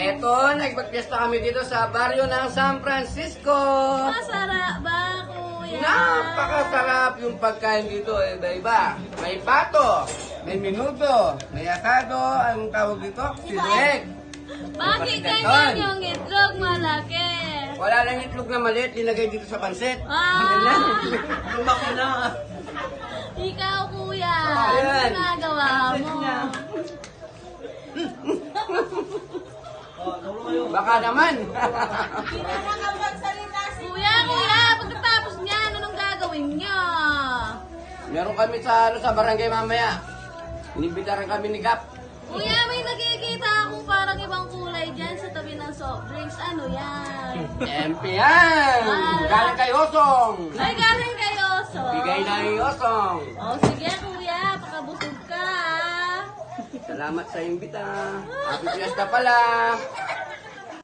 Eto, nagpagpiesta kami dito sa baryo ng San Francisco. Masarap ba, kuya? Napakasarap yung pagkain dito, iba-iba. May pato, may minuto, may asado, ang tawag dito, sinueg. Bakit ganyan yung itlog malaki? Wala lang itlog na maliit, linagay dito sa pansit. Ah! Lumaki na. Ikaw, kuya. Ayan. Ano ginagawa mo? Baka naman. Kuya, pagkatapos niyan, anong gagawin niyo? Meron kami sa barangay mamaya. Inibitaran kami ni Gap. Kuya, may nakikita akong parang ibang kulay dyan sa tabi ng soft drinks. Ano yan? MP yan! Galing kay Osong! Ay, galing kayo, so. Bigay na ni Osong! Oh, sige, kuya. Pakabusog ka. Salamat sa imbita. Happy Fiesta pala!